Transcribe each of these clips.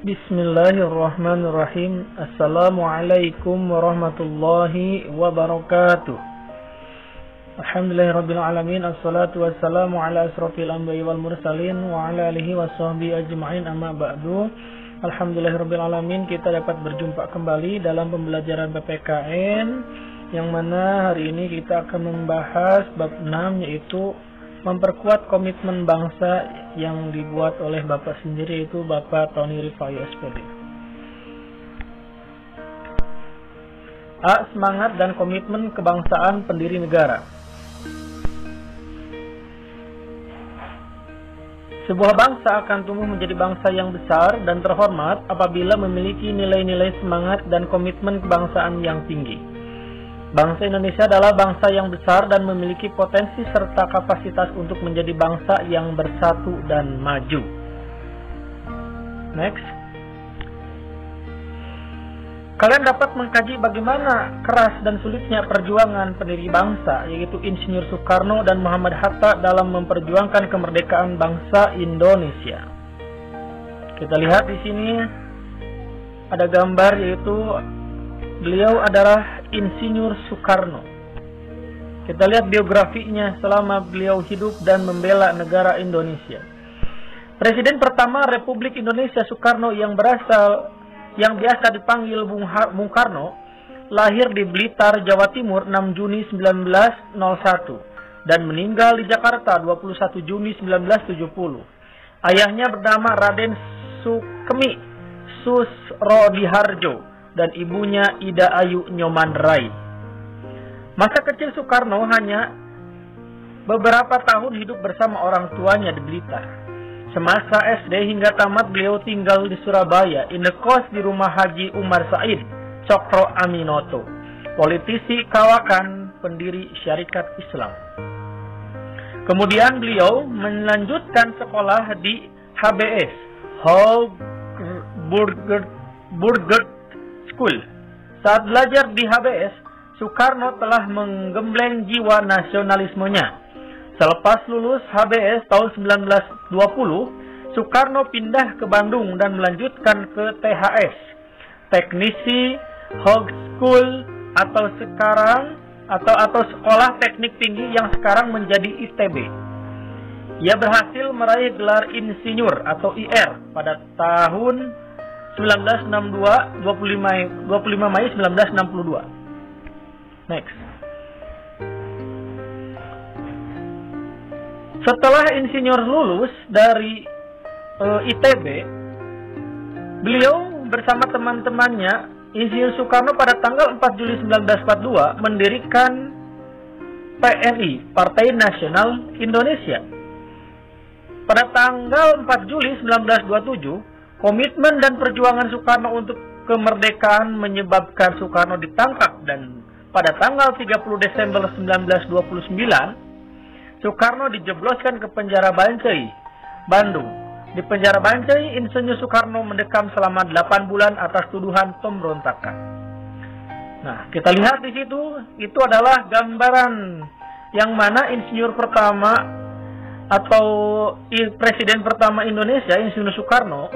Bismillahirrahmanirrahim. Assalamualaikum warahmatullahi wabarakatuh. Alhamdulillahirabbil alamin. Assalatu wassalamu ala asrofil anbiya'i wal mursalin wa ala alihi washabbihi ajma'in, amma ba'du. Alhamdulillahirabbil alamin, kita dapat berjumpa kembali dalam pembelajaran PPKN, yang mana hari ini kita akan membahas bab 6, yaitu memperkuat komitmen bangsa, yang dibuat oleh Bapak sendiri, yaitu Bapak Tony Rifai SPD. A. Semangat dan komitmen kebangsaan pendiri negara. Sebuah bangsa akan tumbuh menjadi bangsa yang besar dan terhormat apabila memiliki nilai-nilai semangat dan komitmen kebangsaan yang tinggi. Bangsa Indonesia adalah bangsa yang besar dan memiliki potensi serta kapasitas untuk menjadi bangsa yang bersatu dan maju. Next. Kalian dapat mengkaji bagaimana keras dan sulitnya perjuangan pendiri bangsa, yaitu Insinyur Soekarno dan Muhammad Hatta, dalam memperjuangkan kemerdekaan bangsa Indonesia. Kita lihat di sini ada gambar, yaitu beliau adalah Insinyur Soekarno. Kita lihat biografinya selama beliau hidup dan membela negara Indonesia. Presiden pertama Republik Indonesia Soekarno, yang biasa dipanggil Bung Karno, lahir di Blitar, Jawa Timur 6 Juni 1901 dan meninggal di Jakarta 21 Juni 1970. Ayahnya bernama Raden Sukemi Susrodiharjo dan ibunya Ida Ayu Nyoman Rai. Masa kecil Soekarno hanya beberapa tahun hidup bersama orang tuanya di Blitar. Semasa SD hingga tamat, beliau tinggal di Surabaya, indekos di rumah Haji Umar Said Cokro Aminoto, politisi Kawakan, pendiri Syarikat Islam. Kemudian beliau melanjutkan sekolah di HBS, Haugesburger School. Saat belajar di HBS, Soekarno telah menggembleng jiwa nasionalismenya. Selepas lulus HBS tahun 1920, Soekarno pindah ke Bandung dan melanjutkan ke THS, Teknisi High School, atau Sekolah Teknik Tinggi yang sekarang menjadi ITB. Ia berhasil meraih gelar insinyur atau IR pada tahun 1962, 25 Mei 1962. Next. Setelah insinyur lulus dari ITB, beliau bersama teman-temannya, Insinyur Soekarno, pada tanggal 4 Juli 1942 mendirikan PNI, Partai Nasional Indonesia. Pada tanggal 4 Juli 1927, komitmen dan perjuangan Soekarno untuk kemerdekaan menyebabkan Soekarno ditangkap, dan pada tanggal 30 Desember 1929, Soekarno dijebloskan ke penjara Bancai, Bandung. Di penjara Bancai, Insinyur Soekarno mendekam selama 8 bulan atas tuduhan pemberontakan. Nah, kita lihat di situ, itu adalah gambaran yang mana insinyur pertama atau presiden pertama Indonesia, Insinyur Soekarno,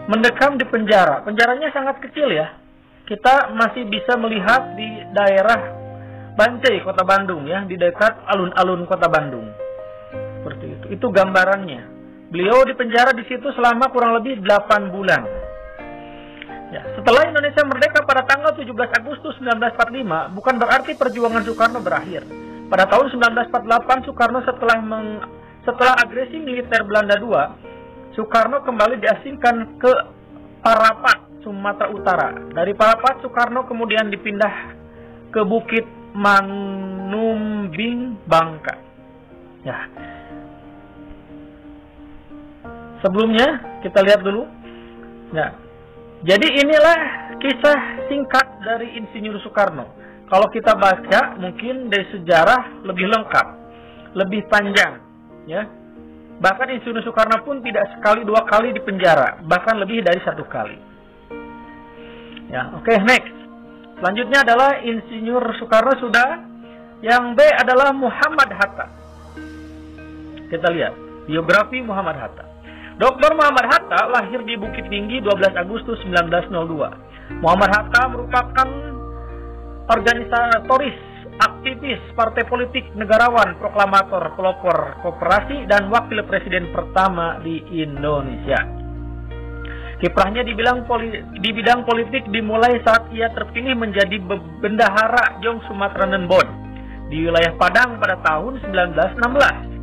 mendekam di penjara. Penjaranya sangat kecil ya. Kita masih bisa melihat di daerah Bancai, Kota Bandung ya, di dekat alun-alun Kota Bandung. Seperti itu. Itu gambarannya. Beliau di penjara di situ selama kurang lebih 8 bulan. Ya, setelah Indonesia merdeka pada tanggal 17 Agustus 1945, bukan berarti perjuangan Soekarno berakhir. Pada tahun 1948, Soekarno setelah agresi militer Belanda II, Soekarno kembali diasingkan ke Parapat, Sumatera Utara. Dari Parapat, Soekarno kemudian dipindah ke Bukit Manumbing, Bangka. Ya. Sebelumnya kita lihat dulu. Ya. Jadi inilah kisah singkat dari Insinyur Soekarno. Kalau kita baca, mungkin dari sejarah lebih lengkap, lebih panjang, ya. Bahkan Insinyur Soekarno pun tidak sekali dua kali di penjara, bahkan lebih dari 1 kali. Ya, oke, next. Selanjutnya adalah Insinyur Soekarno sudah. Yang B adalah Muhammad Hatta. Kita lihat biografi Muhammad Hatta. Dr. Muhammad Hatta lahir di Bukit Tinggi 12 Agustus 1902. Muhammad Hatta merupakan organisatoris, aktivis, partai politik, negarawan, proklamator, pelopor koperasi, dan wakil presiden pertama di Indonesia. Kiprahnya di bidang politik dimulai saat ia terpilih menjadi bendahara Jong Sumatera Nembon di wilayah Padang pada tahun 1916.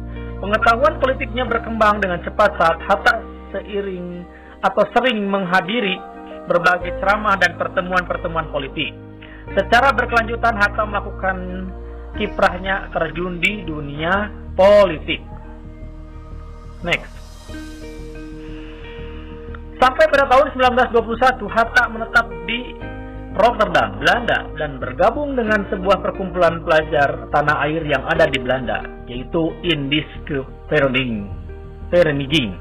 Pengetahuan politiknya berkembang dengan cepat saat Hatta sering menghadiri berbagai ceramah dan pertemuan-pertemuan politik. Secara berkelanjutan Hatta melakukan kiprahnya terjun di dunia politik. Next. Sampai pada tahun 1921 Hatta menetap di Rotterdam, Belanda, dan bergabung dengan sebuah perkumpulan pelajar tanah air yang ada di Belanda, yaitu Indische Vereniging.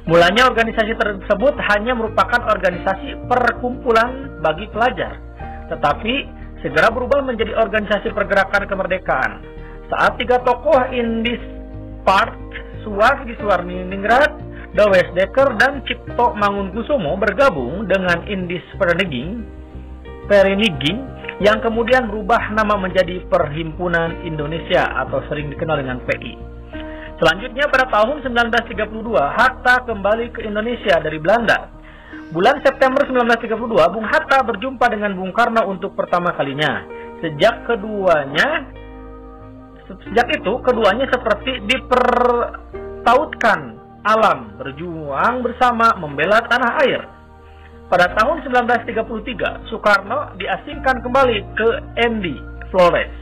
Mulanya organisasi tersebut hanya merupakan organisasi perkumpulan bagi pelajar, tetapi segera berubah menjadi organisasi pergerakan kemerdekaan. Saat 3 tokoh Indische Part, Suwardi Suwarningrat, Dawes Dekker, dan Cipto Mangunkusumo bergabung dengan Indische Vereniging yang kemudian berubah nama menjadi Perhimpunan Indonesia atau sering dikenal dengan PI. Selanjutnya pada tahun 1932 Hatta kembali ke Indonesia dari Belanda. Bulan September 1932 Bung Hatta berjumpa dengan Bung Karno untuk pertama kalinya. Sejak itu keduanya seperti dipertautkan alam, berjuang bersama membela tanah air. Pada tahun 1933, Soekarno diasingkan kembali ke MD Flores.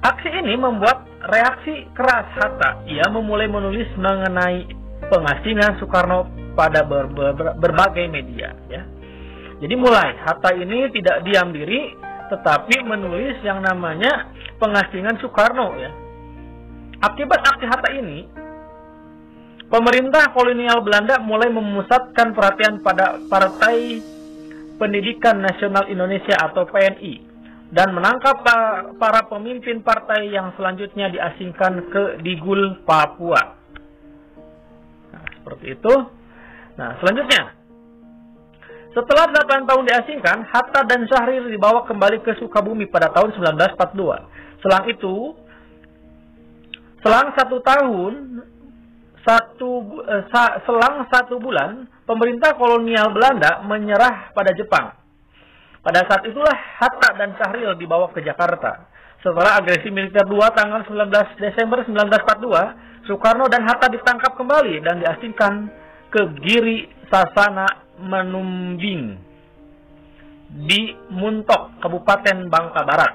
Aksi ini membuat reaksi keras Hatta. Ia memulai menulis mengenai pengasingan Soekarno pada berbagai media. Ya. Jadi mulai Hatta ini tidak diam diri, tetapi menulis yang namanya pengasingan Soekarno. Ya. Akibat aksi Hatta ini, pemerintah kolonial Belanda mulai memusatkan perhatian pada Partai Pendidikan Nasional Indonesia atau PNI dan menangkap para pemimpin partai yang selanjutnya diasingkan ke Digul, Papua. Nah, seperti itu. Nah, selanjutnya, setelah 8 tahun diasingkan, Hatta dan Syahrir dibawa kembali ke Sukabumi pada tahun 1942. Selang 1 bulan, pemerintah kolonial Belanda menyerah pada Jepang. Pada saat itulah Hatta dan Syahrir dibawa ke Jakarta. Setelah agresi militer 2 tanggal 19 Desember 1942, Soekarno dan Hatta ditangkap kembali dan diasingkan ke Giri Sasana Menumbing di Muntok, Kabupaten Bangka Barat.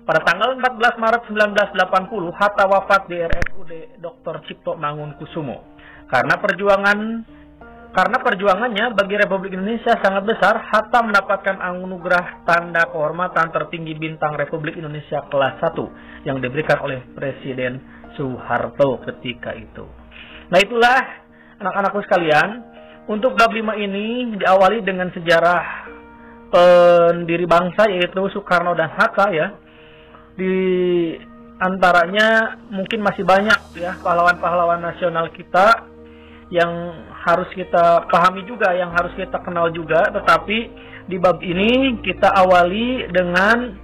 Pada tanggal 14 Maret 1980, Hatta wafat di RSUD Dr. Cipto Mangunkusumo. Karena perjuangannya bagi Republik Indonesia sangat besar, Hatta mendapatkan anugerah tanda kehormatan tertinggi bintang Republik Indonesia kelas 1 yang diberikan oleh Presiden Soeharto ketika itu. Nah, itulah anak-anakku sekalian, untuk bab 5 ini diawali dengan sejarah pendiri bangsa yaitu Soekarno dan Hatta ya. Di antaranya mungkin masih banyak ya pahlawan-pahlawan nasional kita yang harus kita pahami juga, yang harus kita kenal juga. Tetapi di bab ini kita awali dengan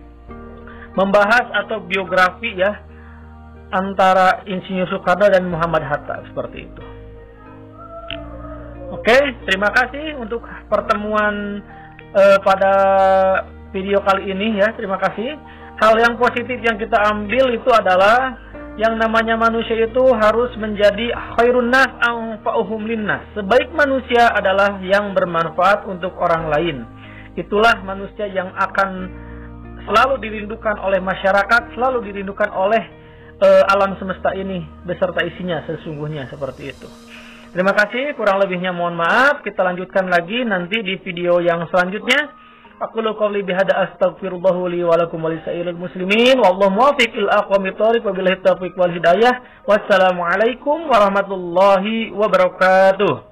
membahas atau biografi ya antara Insinyur Soekarno dan Muhammad Hatta, seperti itu. Oke, terima kasih untuk pertemuan pada video kali ini ya. Terima kasih. Hal yang positif yang kita ambil itu adalah yang namanya manusia itu harus menjadi khairun nas anfa'uhum linnas. Sebaik manusia adalah yang bermanfaat untuk orang lain. Itulah manusia yang akan selalu dirindukan oleh masyarakat, selalu dirindukan oleh alam semesta ini beserta isinya sesungguhnya, seperti itu. Terima kasih, kurang lebihnya mohon maaf. Kita lanjutkan lagi nanti di video yang selanjutnya. Aqulu qawli bihada astaghfirullahu li wa lakum wa lisairil muslimin wallahu muwaffiq ila aqwamit thoriq wa billahi taufiq wal hidayah. Wassalamualaikum warahmatullahi wabarakatuh.